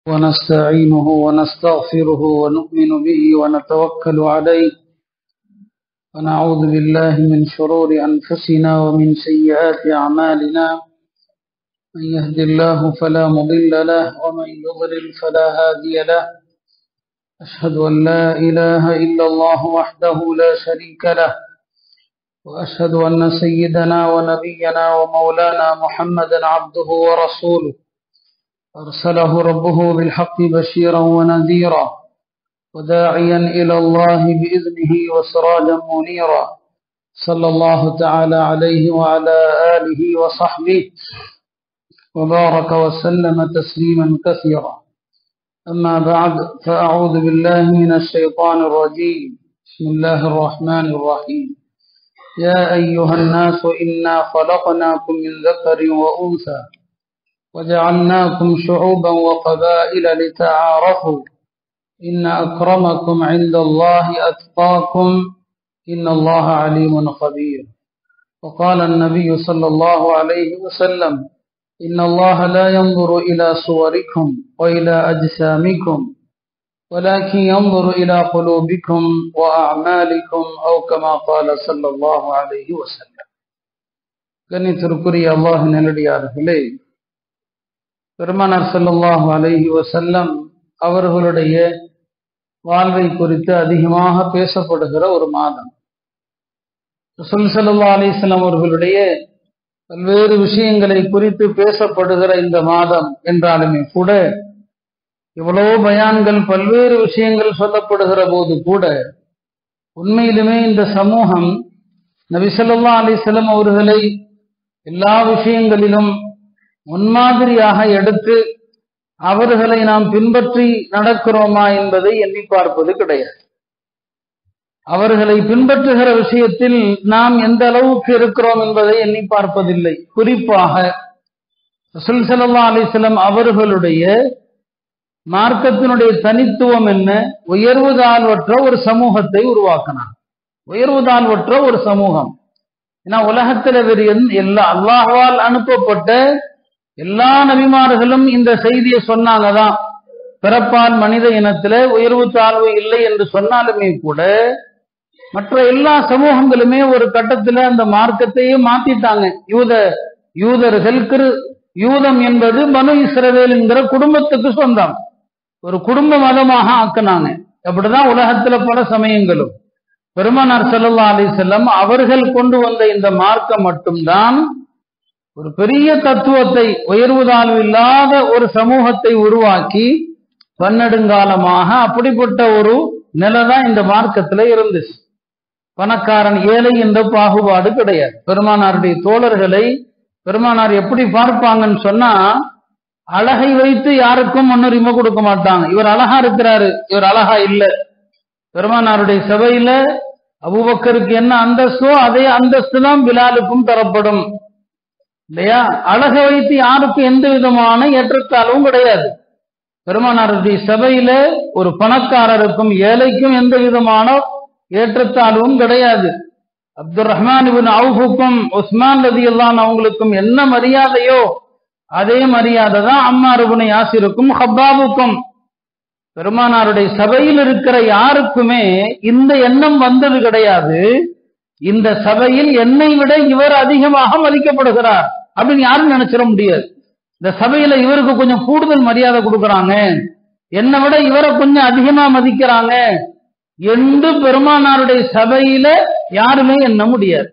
ونستعينه ونستغفره ونؤمن به ونتوكل عليه ونعوذ بالله من شرور أنفسنا ومن سيئات أعمالنا من يهد الله فلا مضل له ومن يضلل فلا هادي له أشهد أن لا إله إلا الله وحده لا شريك له وأشهد أن سيدنا ونبينا ومولانا محمدا عبده ورسوله أرسله ربه بالحق بشيرا ونذيرا وداعيا إلى الله بإذنه وسراجا منيرا صلى الله تعالى عليه وعلى آله وصحبه وبارك وسلم تسليما كثيرا. أما بعد فأعوذ بالله من الشيطان الرجيم. بسم الله الرحمن الرحيم. يا أيها الناس إنا خلقناكم من ذكر وأنثى وجعلناكم شعوبا وقبائل لتعارفوا إن أكرمكم عند الله أتقاكم إن الله عليم خبير. وقال النبي صلى الله عليه وسلم إن الله لا ينظر إلى صوركم وإلى أجسامكم ولكن ينظر إلى قلوبكم وأعمالكم أو كما قال صلى الله عليه وسلم. கண்ணியத்திற்குரிய அல்லாஹ்வின் நல்லடியார்களே, பெருமானார் ஸல்லல்லாஹு அலைஹி வஸல்லம் அவர்களுடைய வாழ்வை குறித்து அதிகமாக பேசப்படுகிற ஒரு மாதம். ரசூல் ஸல்லல்லாஹு அலைஹி வஸல்லம் அவர்களுடைய பல்வேறு விஷயங்களை குறித்து பேசப்படுகிற இந்த மாதம் என்றாலுமே கூட, இவ்வளவு பயான்கள் பல்வேறு விஷயங்கள் சொல்லப்படுகிற போது கூட, உண்மையிலுமே இந்த சமூகம் நபி ஸல்லல்லாஹு அலைஹி வஸல்லம் அவர்களை எல்லா விஷயங்களிலும் முன்மாதிரியாக எடுத்து அவர்களை நாம் பின்பற்றி நடக்கிறோமா என்பதை எண்ணி பார்ப்பது கிடையாது. அவர்களை பின்பற்றுகிற விஷயத்தில் நாம் எந்த அளவுக்கு இருக்கிறோம் என்பதை எண்ணி பார்ப்பதில்லை. குறிப்பாக ரசூல் ஸல்லல்லாஹு அலைஹி வஸல்லம் அவர்களுடைய மார்க்கத்தினுடைய தனித்துவம் என்ன? உயர்வு தாழ்வற்ற ஒரு சமூகத்தை உருவாக்கினார். உயர்வு தாழ்வற்ற ஒரு சமூகம். ஏன்னா உலகத்தில் எல்லா அல்லாஹ்வால் அனுப்பப்பட்ட எல்லா நபிமார்களும் இந்த செய்தியை சொன்னாங்கதான். பிறப்பால் மனித இனத்துல உயர்வு தாழ்வு இல்லை என்று சொன்னாலுமே கூட, மற்ற எல்லா சமூகங்களுமே ஒரு கட்டத்துல அந்த மார்க்கத்தையே மாத்திட்டாங்க. யூதர்கள் யூதம் என்பது பனு இஸ்ரவேல் என்கிற குடும்பத்துக்கு சொந்தம், ஒரு குடும்ப மதமாக ஆக்கினாங்க. அப்படிதான் உலகத்துல பல சமயங்களும். பெருமானார் ஸல்லல்லாஹு அலைஹி வஸல்லம் அவர்கள் கொண்டு வந்த இந்த மார்க்கம் மட்டும்தான் ஒரு பெரிய தத்துவத்தை, உயர்வு தாழ்வு இல்லாத ஒரு சமூகத்தை உருவாக்கி பன்னெடுங்காலமாக அப்படிப்பட்ட ஒரு நிலைதான் இந்த மார்க்கத்துல இருந்துச்சு. பணக்காரன் ஏழை என்ற பாகுபாடு கிடையாது. பெருமானாருடைய தோழர்களை பெருமானார் எப்படி பார்ப்பாங்கன்னு சொன்னா, அழகை வைத்து யாருக்கும் முன்னுரிமை கொடுக்க மாட்டாங்க. இவர் அழகா இருக்கிறாரு, இவர் அழகா இல்லை. பெருமானாருடைய சபையில அபூபக்கருக்கு என்ன அந்தஸ்தோ அதே அந்தஸ்து தான் பிலாலுக்கும் தரப்படும், இல்லையா? அழகை வைத்து யாருக்கும் எந்த விதமான ஏற்றத்தாழ்வும் கிடையாது. பெருமானாருடைய சபையில ஒரு பணக்காரருக்கும் ஏழைக்கும் எந்த விதமான ஏற்றத்தாழ்வும் கிடையாது. அப்துல் ரஹ்மான் இப்னு அவுஃபுக்கும் உஸ்மான் ரலியல்லாஹு அன்ஹு அவங்களுக்கும் என்ன மரியாதையோ அதே மரியாதை தான் அம்மார் இப்னு யாசிருக்கும் ஹப்பாபுக்கும். பெருமானாருடைய சபையில் இருக்கிற யாருக்குமே இந்த எண்ணம் வந்தது கிடையாது. இந்த சபையில் என்னை விட இவர் அதிகமாக மதிக்கப்படுகிறார் அப்படின்னு யாரும் நினைச்சிட முடியாது. இந்த சபையில இவருக்கு கொஞ்சம் கூடுதல் மரியாதை கொடுக்கறாங்க, என்னை விட இவரை கொஞ்சம் அதிகமா மதிக்கிறாங்க என்று பெருமானாருடைய சபையில யாருமே எண்ண முடியாது.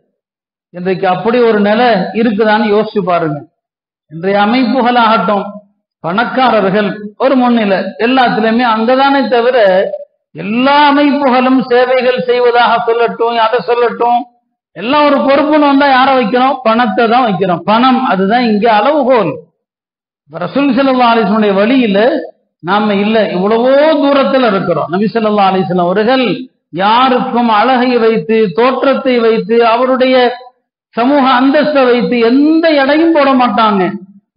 இன்றைக்கு அப்படி ஒரு நிலை இருக்குதான்னு யோசிச்சு பாருங்க. இன்றைய அமைப்புகளாகட்டும், பணக்காரர்கள் ஒரு முன்னிலை எல்லாத்திலுமே அங்கதானே தவிர, எல்லா அமைப்புகளும் சேவைகள் செய்வதாக சொல்லட்டும், அதை சொல்லட்டும், எல்லாம் ஒரு பொறுப்புன்னு வந்தா யாரை வைக்கிறோம்? பணத்தை தான் வைக்கிறோம். பணம் அதுதான் இங்க அளவுகோல். ரசூல் ஸல்லல்லாஹு அலைஹி வஸல்லம் வழியில நாம இல்ல, இவ்வளவோ தூரத்துல இருக்கிறோம். நபி ஸல்லல்லாஹு அலைஹி வஸல்லம் அவர்கள் யாருக்கும் அழகை வைத்து, தோற்றத்தை வைத்து, அவருடைய சமூக அந்தஸ்தை வைத்து எந்த எடையும் போட மாட்டாங்க.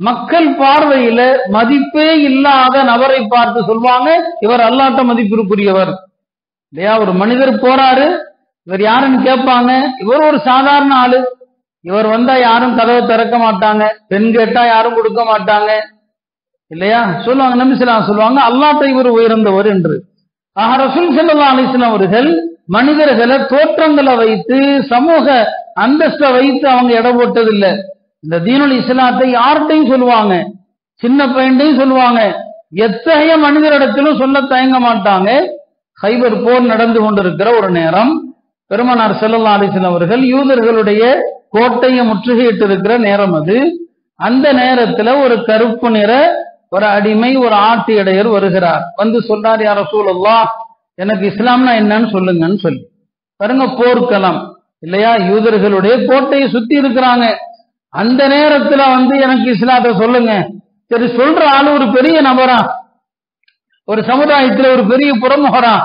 மக்கள் பார்வையில மதிப்பே இல்லாத நபரை பார்த்து சொல்வாங்க, இவர் அல்லாஹ்ட்ட மதிப்பிற்குரியவர், இல்லையா? ஒரு மனிதர் போறாரு, இவர் யாருன்னு கேட்பாங்க, இவர் ஒரு சாதாரண ஆளு, இவர் வந்தா யாரும் கதவை திறக்க மாட்டாங்க, பெண் கேட்டா யாரும் கொடுக்க மாட்டாங்க, இல்லையா? சொல்லுவாங்க, நபி ஸல்லல்லாஹு சொல்லுவாங்க அல்லாஹ்வை இவர் உயர்ந்தவர் என்று. ஆக ரசூல் ஸல்லல்லாஹு அலைஹி வஸல்லம் அவர்கள் மனிதர்களை தோற்றங்களை வைத்து சமூக அந்தஸ்தை வைத்து அவங்க எடை போட்டதில்லை. இந்த தீனுல் இஸ்லாத்தை யார்கிட்டையும் சொல்லுவாங்க, சின்ன பையன்டையும் சொல்லுவாங்க, எத்தகைய மனிதரிடத்திலும் சொல்ல தயங்க மாட்டாங்க. ஹைபர் போர் நடந்து கொண்டிருக்கிற ஒரு நேரம், பெருமானார் ஸல்லல்லாஹு அலைஹி வஸல்லம் அவர்கள் யூதர்களுடைய கோட்டையை முற்றுகையிட்டு இருக்கிற நேரம் அது. அந்த நேரத்துல ஒரு கருப்பு நிற ஒரு அடிமை, ஒரு ஆட்டு இடையர் வருகிறார். வந்து சொல்றார், யா ரசூலல்லாஹ், எனக்கு இஸ்லாம்னா என்னன்னு சொல்லுங்கன்னு சொல்லி. பாருங்க, போர்க்களம் இல்லையா, யூதர்களுடைய கோட்டையை சுத்தி இருக்கிறாங்க. அந்த நேரத்துல வந்து எனக்கு இஸ்லாத்தை சொல்லுங்க. சரி, சொல்ற ஆளு ஒரு பெரிய நபரா, ஒரு சமுதாயத்துல ஒரு பெரிய புறமுகரா,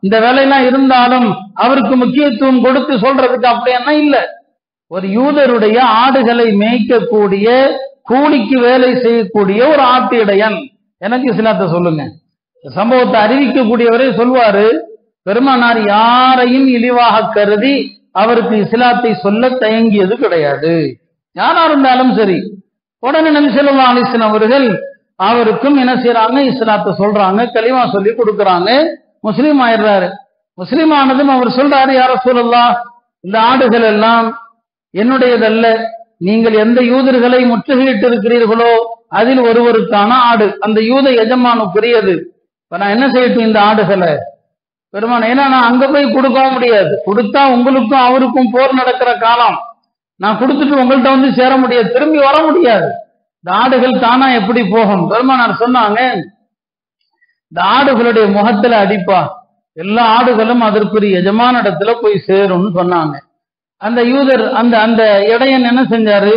இந்த வேலையெல்லாம் இருந்தாலும் அவருக்கு முக்கியத்துவம் கொடுத்து சொல்றதுக்கு அப்படின்னா இல்ல. ஒரு யூதருடைய ஆடுகளை மேய்க்கக்கூடிய, கூலிக்கு வேலை செய்யக்கூடிய ஒரு ஆட்டு இடையன், எனக்கு இஸ்லாத்தை சொல்லுங்க. சம்பவத்தை அறிவிக்கக்கூடியவரே சொல்வாரு, பெருமானார் யாரையும் இழிவாக கருதி அவருக்கு இஸ்லாத்தை சொல்ல தயங்கியது கிடையாது. யாரா இருந்தாலும் சரி. உடனே நபி ஸல்லல்லாஹு அலைஹி வஸல்லம் அவர்கள் அவருக்கும் என்ன செய்யறாங்க, இஸ்லாத்தை சொல்றாங்க, கலிமா சொல்லி கொடுக்கறாங்க, முஸ்லீம் ஆயிடுறாரு. முஸ்லீம் ஆனதும் அவர் சொல்றாரு, யா ரசூலல்லாஹ், இந்த ஆடுகள் எல்லாம் என்னுடையதல்ல, நீங்கள் எந்த யூதர்களை முற்றுகையிட்டு இருக்கிறீர்களோ அதில் ஒருவருக்கான ஆடு, அந்த யூத எஜமானுக்குரியது. இப்ப நான் என்ன செய்யட்டும் இந்த ஆடுகளை? பெருமான, ஏன்னா நான் அங்க போய் கொடுக்கவும் முடியாது, கொடுத்தா உங்களுக்கும் அவருக்கும் போர் நடக்கிற காலம், நான் கொடுத்துட்டு உங்கள்கிட்ட வந்து சேர முடியாது, திரும்பி வர முடியாது. இந்த ஆடுகள் தானா எப்படி போகும்? பெருமானார் சொன்னாங்க, இந்த ஆடுகளுடைய முகத்துல அடிப்பா, எல்லா ஆடுகளும் அதற்குரிய எஜமான இடத்துல போய் சேரும்னு சொன்னாங்க. அந்த யூதர், அந்த அந்த இடையன் என்ன செஞ்சாரு,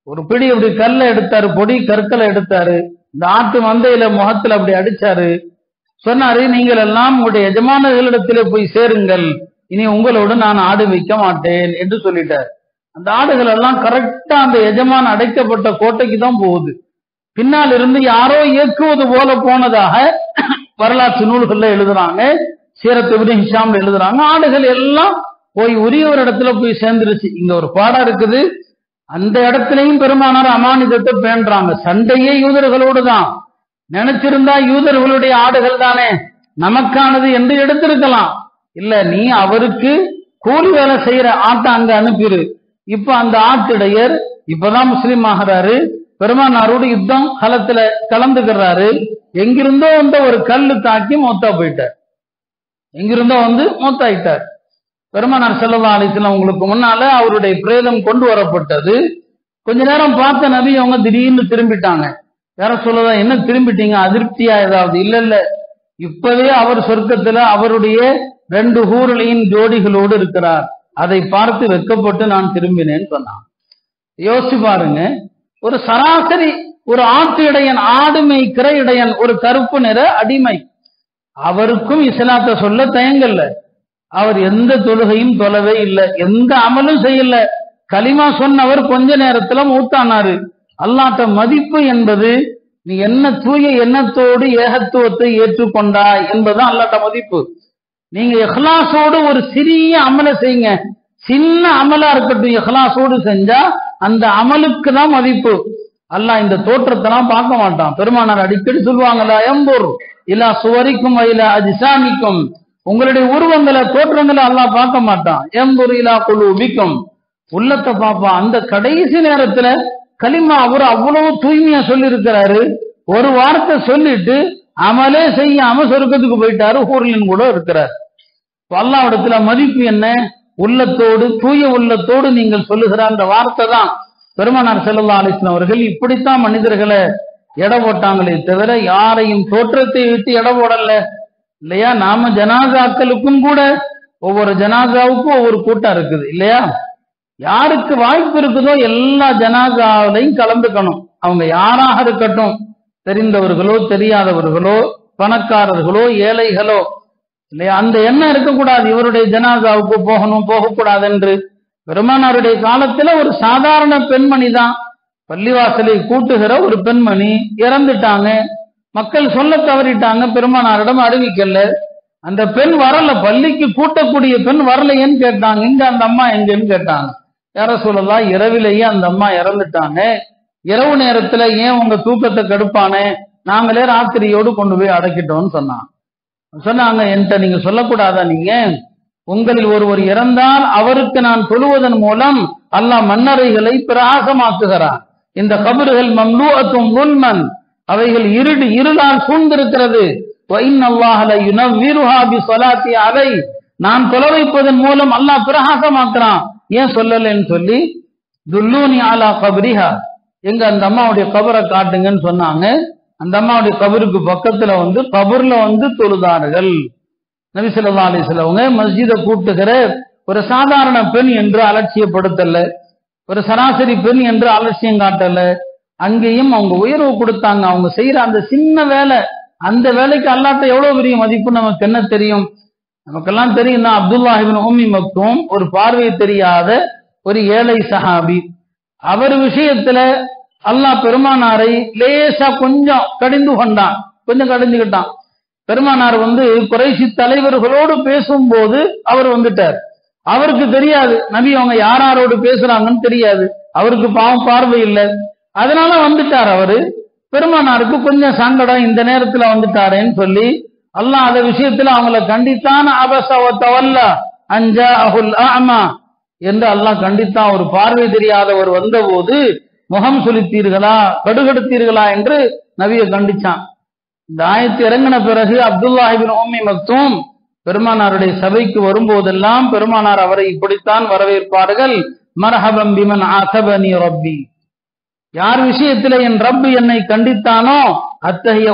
ஒரு பிடி அப்படி கல்லை எடுத்தாரு, பொடி கற்களை எடுத்தாரு, இந்த ஆட்டு மந்தையில முகத்துல அப்படி அடிச்சாரு. சொன்னாரு, நீங்கள் எல்லாம் உங்களுடைய எஜமானர்களிடத்திலே போய் சேருங்கள், இனி உங்களோடு நான் ஆடு வைக்க மாட்டேன் என்று சொல்லிட்டார். அந்த ஆடுகள் எல்லாம் கரெக்டா அந்த எஜமான அடைக்கப்பட்ட கோட்டைக்கு தான் போகுது. பின்னால் இருந்து யாரோ இயக்குவது போல போனதாக வரலாற்று நூல்கள்ல எழுதுறாங்க, சீரத் இப்னு ஹிஷாம்ல எழுதுறாங்க. ஆடுகள் எல்லாம் போய் உரிய ஒரு இடத்துல போய் சேர்ந்துருச்சு. இங்க ஒரு பாடம் இருக்குது, அந்த இடத்துலயும் பெருமானார் அமானிதத்தை பேண்றாங்க. சண்டையே யூதர்களோடு தான். நினைச்சிருந்தா யூதர்களுடைய ஆடுகள் தானே நமக்கானது என்று எடுத்திருக்கலாம். இல்ல, நீ அவருக்கு கூலி வேலை செய்யற ஆட்டை அங்க அனுப்பிடு. இப்ப அந்த ஆட்டிடையர் இப்பதான் முஸ்லீம் ஆகிறாரு, பெருமானாரோடு யுத்தம் களத்துல கலந்துக்கிறாரு. எங்கிருந்தோ வந்த ஒரு கல்லு தாக்கி மௌத்தா போயிட்டார், எங்கிருந்தோ வந்து மௌத்தாயிட்டார். பெருமானார் ஸல்லல்லாஹு அலைஹி வஸல்லம் உங்களுக்கு முன்னால அவருடைய பிரேதம் கொண்டு வரப்பட்டது. கொஞ்ச நேரம் பார்த்த நபி அவங்க திடீர்னு திரும்பிட்டாங்க. வேற சொல்லதான், என்ன திரும்பிட்டீங்க, அதிருப்தியா ஏதாவது? இல்ல இல்ல, இப்பவே அவர் சொர்க்கத்துல அவருடைய 2 ஹூர்லின் ஜோடிகளோடு இருக்கிறார், அதை பார்த்து வெட்கப்பட்டு நான் திரும்பினேன்னு சொன்னான். யோசிச்சு பாருங்க, ஒரு சராசரி ஒரு ஆட்டு இடையன், ஆடு மேய்க்கிற இடையன், ஒரு கருப்பு நிற அடிமை, அவருக்கும் இஸ்லாத்தை சொல்ல தயங்கல்ல. அவர் எந்த தொழுகையும் தொழவே இல்லை, எந்த அமலும் செய்யல. கலிமா சொன்னவர் கொஞ்ச நேரத்துல மூத்தானாரு. அல்லாஹ்ட்ட மதிப்பு என்பது நீ என்ன தூய எண்ணத்தோடு ஏகத்துவத்தை ஏற்றுக்கொண்டாய் என்பதுதான் அல்லாஹ்ட்ட மதிப்பு. நீங்க இஹ்லாஸோடு ஒரு சிறிய அமலை செய்யுங்க, சின்ன அமலா இருக்கட்டும், இஹ்லாஸோடு செஞ்சா அந்த அமலுக்கு தான் மதிப்பு. அல்லாஹ் இந்த தோற்றத்தெல்லாம் பார்க்க மாட்டான். பெருமானார் அடிக்கடி சொல்லுவாங்கல்ல, எம்பூர் இல்லா சுவரிக்கும் இல்லா அஜ்சாமிக்கும், உங்களுடைய உருவங்களை தோற்றங்களை அல்லாஹ் பார்க்க மாட்டான். எம்பூர் இலா குலூபிக்கும், உள்ளத்தை பார்ப்பான். அந்த கடைசி நேரத்துல கலிமா அவர் அவ்வளவு தூய்மையா சொல்லி இருக்கிறாரு, ஒரு வார்த்தை சொல்லிட்டு அமலே செய்யாம சொர்க்கத்துக்கு போயிட்டாரு, ஹூர்லின் கூட இருக்கிறார். அல்லாஹ்விடத்துல மதிப்பு என்ன? உள்ளத்தோடு, தூய உள்ளத்தோடு நீங்கள் சொல்லுகிற அந்த வார்த்தை தான். பெருமானார் ஸல்லல்லாஹு அலைஹி வஸல்லம் அவர்கள் இப்படித்தான் மனிதர்களை எடை போட்டாங்களே தவிர யாரையும் தோற்றத்தை விட்டு எடை போடல. இல்லையா? நாம ஜனாசாக்களுக்கும் கூட ஒவ்வொரு ஜனாசாவுக்கும் ஒவ்வொரு கூட்டம் இருக்குது இல்லையா? யாருக்கு வாய்ப்பு இருக்குதோ எல்லா ஜனாசாவிலையும் கலந்துக்கணும். அவங்க யாராக இருக்கட்டும், தெரிந்தவர்களோ தெரியாதவர்களோ, பணக்காரர்களோ ஏழைகளோ, இல்லையா? அந்த எண்ணம் இருக்கக்கூடாது இவருடைய ஜனாசாவுக்கு போகணும் போகக்கூடாது என்று. பெருமானாருடைய காலத்துல ஒரு சாதாரண பெண்மணி தான், பள்ளிவாசலை கூட்டுகிற ஒரு பெண்மணி இறந்துட்டாங்க. மக்கள் சொல்ல தவறிட்டாங்க, பெருமானாரிடம் அறிவிக்கல. அந்த பெண் வரல, பள்ளிக்கு கூட்டக்கூடிய பெண் வரலையேன்னு கேட்டாங்க. இங்க அந்த அம்மா எங்கன்னு கேட்டாங்க. யார சொல்லலாம், இரவிலேயே அந்த அம்மா இறந்துட்டாங்க, இரவு நேரத்துல ஏன் உங்க தூக்கத்தை கெடுப்பானே, நாங்களே ராத்திரியோடு கொண்டு போய் அடக்கிட்டோம்னு சொன்னாங்க. என்கிட்ட நீங்க சொல்லக்கூடாதா, நீங்க உங்களில் ஒருவர் இறந்தால் அவருக்கு நான் தொழுவதன் மூலம் அல்லாஹ் மன்னரைகளை பிரகாசமாக்குகிறான். இந்த கபறுகள் மம்லூஅத்தும் குல்மன், அவைகள் இருளால் சூழ்ந்திருக்கிறது. நான் தொலை வைப்பதன் மூலம் அல்லாஹ் பிரகாசமாக்குறான், ஏன் சொல்லலன்னு சொல்லி துல்லூனி அலா கபரிஹா, எங்க அந்த அம்மாவுடைய கபரை காட்டுங்கன்னு சொன்னாங்க. அந்த அம்மாவுடைய கபருக்கு பக்கத்துல கபர்ல தொழுதார்கள். நபி ஸல்லல்லாஹு அலைஹி வஸல்லம் மஸ்ஜிதை கூட்டுகிற ஒரு சாதாரண பெண் என்று அலட்சியப்படுத்தல, ஒரு சராசரி பெண் என்று அலட்சியம் காட்டல. அங்கேயும் அவங்க உயர்வு கொடுத்தாங்க. அவங்க செய்யற அந்த சின்ன வேலை, அந்த வேலைக்கு அல்லாஹ்ட்ட எவ்வளவு பெரிய மதிப்பு நமக்கு என்ன தெரியும்? நமக்கெல்லாம் தெரியும் தான். அப்துல்லாஹ் இப்னு உம்மி மக்தூம் ஒரு பார்வை தெரியாத ஒரு ஏழை சஹாபி. அவர் விஷயத்துல அல்லாஹ் பெருமானாரை லேசா கொஞ்சம் கடிஞ்சுக்கிட்டான். பெருமானார் குறைஷி தலைவர்களோடு பேசும்போது அவர் வந்துட்டார். அவருக்கு தெரியாது நபி அவங்க யாரோடு பேசுறாங்கன்னு தெரியாது. அவருக்கு பாவம் பார்வை இல்லை, அதனால வந்துட்டார். அவரு பெருமானாருக்கு கொஞ்சம் சங்கடம், இந்த நேரத்துல வந்துட்டாரேன்னு சொல்லி அல்லாஹ் அந்த விஷயத்துல அவங்கள கண்டித்தான். அபசவத்தவல்லா அஞ்சா அஹுல் அமா என்று அல்லாஹ் கண்டித்தான். ஒரு பார்வை தெரியாதவர் வந்தபோது முகம் சுளித்தீர்களா, கடுகடுத்தீர்களா என்று நபியை கண்டிச்சான். இந்த ஆயத்து இறங்கின பிறகு அப்துல்லாஹ் இப்னு உம்மி மக்தூம் பெருமானாருடைய சபைக்கு வரும்போதெல்லாம் பெருமானார் அவரை இப்படித்தான் வரவேற்பார்கள். மர்ஹபம் பிமன் ஆஸபனி ரப்பி, யார் விஷயத்துல என் ரப்பு என்னை கண்டித்தானோ அத்தகைய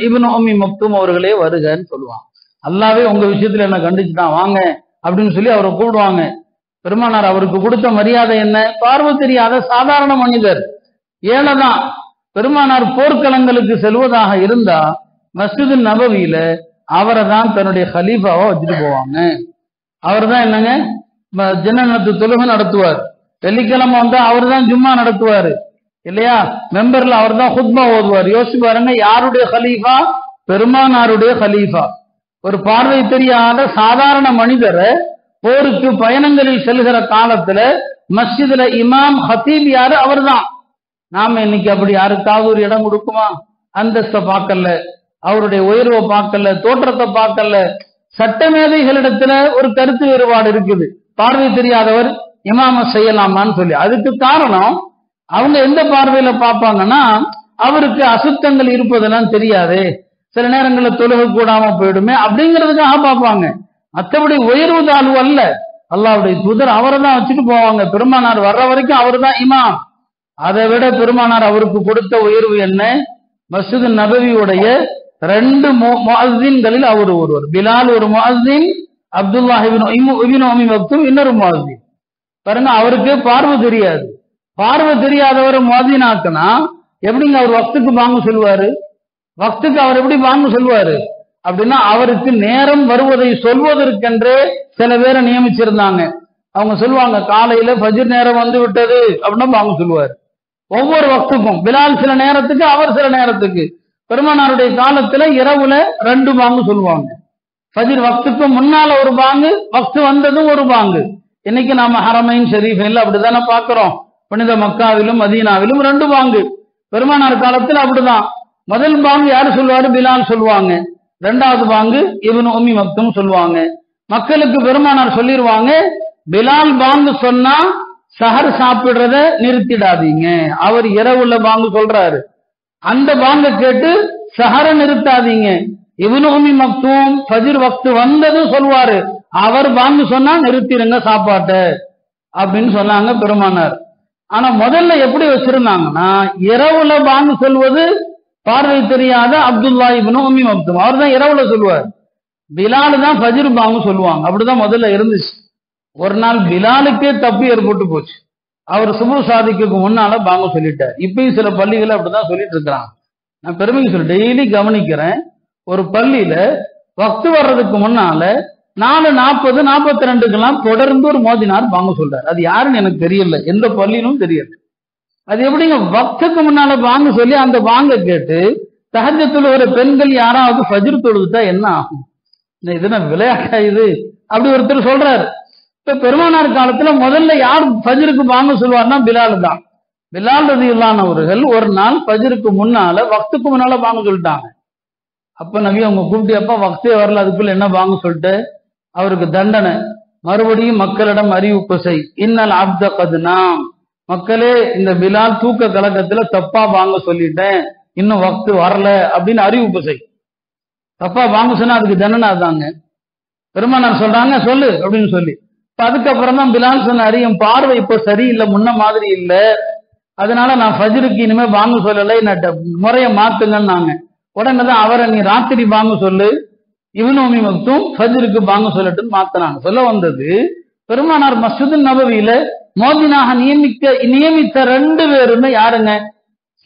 இப்னு உம்மி மக்தூம் அவர்களே வருகன்னு சொல்லுவான். அல்லாவே உங்க விஷயத்துல என்ன கண்டிச்சுட்டான், வாங்க அப்படின்னு சொல்லி அவரை கூப்பிடுவாங்க. பெருமானார் அவருக்கு கொடுத்த மரியாதை என்ன? பார்வை தெரியாத சாதாரண மனிதர், ஏழைதான். பெருமானார் போர்க்களங்களுக்கு செல்வதாக இருந்தா மஸ்ஜிது நபவியில அவரை தான் தன்னுடைய ஹலீஃபாவா வச்சுட்டு போவாங்க. அவர் தான் என்னங்க ஜன்னத்து தொழுகை நடத்துவார். வெள்ளிக்கிழமை வந்தா அவர் தான் ஜும்மா நடத்துவாரு இல்லையா? மெம்பர்ல அவர் தான் ஹுத்பா ஓதுவார். யோசிச்சு பாருங்க, யாருடைய ஹலீஃபா? பெருமானாருடைய ஹலீஃபா. ஒரு பார்வை தெரியாத சாதாரண மனிதரை போருக்கு பயணங்களில் செல்கிற காலத்துல மஸ்ஜிதுல இமாம் ஹத்தீப் யாரு? அவர் தான். நாம இன்னைக்கு அப்படி யாருக்காவது ஒரு இடம் கொடுக்குமா? அந்தஸ்தை பார்க்கல, அவருடைய உயர்வை பார்க்கல, தோற்றத்தை பார்க்கல. சட்டமேதைகளிடத்துல ஒரு கருத்து வேறுபாடு இருக்குது, பார்வை தெரியாதவர் இமாம செய்யலாமான்னு சொல்லி. அதுக்கு காரணம் அவங்க எந்த பார்வையில பார்ப்பாங்கன்னா, அவருக்கு அசுத்தங்கள் இருப்பதெல்லாம் தெரியாது, சில நேரங்களில் தொழுகை கூடாம போயிடுமே அப்படிங்கிறதுக்காக பார்ப்பாங்க. மற்றபடி உயர்வு தாழ்வு அல்ல. அல்லாஹ்வுடைய தூதர் அவரை தான் வச்சுட்டு போவாங்க. பெருமானார் வர்ற வரைக்கும் அவர் தான் இமாம். அதை விட பெருமானார் அவருக்கு கொடுத்த உயர்வு என்ன? மஸ்ஜிது நபவியுடைய 2 முஅஸ்ஸின்களில் அவர் ஒருவர். பிலால் ஒரு முஅஸ்ஸின், அப்துல்லாஹ் இப்னு உம்மி மக்தூம் இன்னொரு முஅஸ்ஸின். பாருங்க, அவருக்கு பார்வை தெரியாது. பார்வை தெரியாதவர் முஅஸ்ஸினாக்குனா எப்படிங்க அவர் வக்துக்கு பாங்கு சொல்வாரு? வக்துக்கு அவர் எப்படி பாங்கு சொல்வாரு அப்படின்னா, அவருக்கு நேரம் வருவதை சொல்வதற்கென்றே சில பேரை நியமிச்சிருந்தாங்க. அவங்க சொல்லுவாங்க, காலையில ஃபஜ்ர் நேரம் வந்து விட்டது அப்படின்னா பாங்கு சொல்லுவார். ஒவ்வொரு வக்துக்கும் பிலால் சில நேரத்துக்கு, அவர் சில நேரத்துக்கு. பெருமானாருடைய காலத்துல இரவுல 2 பாங்கு சொல்லுவாங்க. ஃபஜ்ர் வக்துக்கு முன்னால ஒரு பாங்கு, வக்து வந்ததும் ஒரு பாங்கு. இன்னைக்கு நாம ஹரமைன் ஷரீஃபில் அப்படித்தானே பாக்குறோம். புனித மக்காவிலும் மதீனாவிலும் 2 பாங்கு. பெருமானார் காலத்துல அப்படிதான். முதல் பாங்கு யாரு சொல்லுவாரு? பிலால் சொல்லுவாங்க. 2வது பாங்கு இப்னு உம்மி மக்தூம் சொல்லுவாங்க. மக்களுக்கு பெருமானார் சொல்லிடுவாங்க, பிலால் பாங்கு சொன்னா சஹர் சாப்பிடுறத நிறுத்திடாதீங்க. அவர் இரவுல பாங்கு சொல்றாரு, அந்த பாங்க கேட்டு சஹர நிறுத்தாதீங்க. இப்னு உம்மி மக்தூம் ஃபஜ்ர் வக்து வந்ததும் சொல்வாரு, அவர் பாங்கு சொன்னா நிறுத்திடுங்க சாப்பாட்ட அப்படின்னு சொன்னாங்க பெருமானார். ஆனா முதல்ல எப்படி வச்சிருந்தாங்கன்னா, இரவுல பாங்கு சொல்வது பார்வை தெரியாத அப்துல்லாஹ் இப்னு உம்மி மக்தூம், அவர் தான் இரவுல சொல்லுவார். பிலால் தான் ஃபஜ்ர் பாங்கு சொல்லுவாங்க. அப்படிதான் முதல்ல இருந்துச்சு. ஒரு நாள் பிலாலுக்கே தப்பு ஏற்பட்டு போச்சு. அவர் சுபு சாதிக்கு முன்னால பாங்க சொல்லிட்டார். இப்பயும் சில பள்ளிகளை அப்படிதான் சொல்லிட்டு இருக்கிறாங்க. நான் பெருமைக்கு சொல்லி டெய்லி கவனிக்கிறேன். ஒரு பள்ளியில வக்து வர்றதுக்கு முன்னால 4:40 42க்கெல்லாம் தொடர்ந்து ஒரு மோதினார் பாங்க சொல்றாரு. அது யாருன்னு எனக்கு தெரியல, எந்த பள்ளியிலும் தெரியல. அது எப்படிங்க வக்துக்கு முன்னால பாங்க சொல்லி அந்த பாங்க கேட்டு தஹஜ்ஜுல ஒரு பெண்கள் யாராவது ஃபஜ்ர் தொழுதுட்டா என்ன ஆகும்? இது நான் விளையாட்டா இது? அப்படி ஒருத்தர் சொல்றாரு. இப்ப பெருமானார் காலத்துல முதல்ல யார் ஃபஜ்ருக்கு பாங்க சொல்வார்னா பிலால் தான். பிலால் ரலியல்லாஹு அவர்கள் ஒரு நாள் ஃபஜ்ருக்கு முன்னால வக்துக்கு முன்னால வாங்க சொல்லிட்டாங்க. அப்ப நபி அவங்க கூப்பிட்டியப்பா வக்தே வரல, அதுக்குள்ள என்ன வாங்க சொல்லிட்டு அவருக்கு தண்டனை. மறுபடியும் மக்களிடம் அறிவிப்பு செய், இன்னல் அப்த கத்னாம், மக்களே இந்த பிலால் தூக்க கலக்கத்துல தப்பா வாங்க சொல்லிட்டேன், இன்னும் வக்து வரல அப்படின்னு அறிவிப்பு செய். தப்பா வாங்க சொன்னா அதுக்கு தண்டனை அதாங்க. பெருமானார் சொல்றாங்க சொல்லு அப்படின்னு சொல்லி. அதுக்கப்புறம் தான் பிலால் சொன்னாரு, என் பார்வை இப்ப சரியில்லை, முன்ன மாதிரி இல்ல, அதனால நான் ஃபஜ்ருக்கு இனிமே வாங்க சொல்லலை, முறைய மாத்துங்கன்னாங்க. உடனே தான் அவரை நீ ராத்திரி வாங்க சொல்லு, இப்னு உம்மி மக்தூம் ஃபஜ்ருக்கு வாங்க சொல்லட்டுன்னு மாத்தினாங்க. சொல்ல வந்தது, பெருமானார் மஸ்ஜிது நபவியில மோதினாக நியமித்த 2 பேருமே யாருங்க?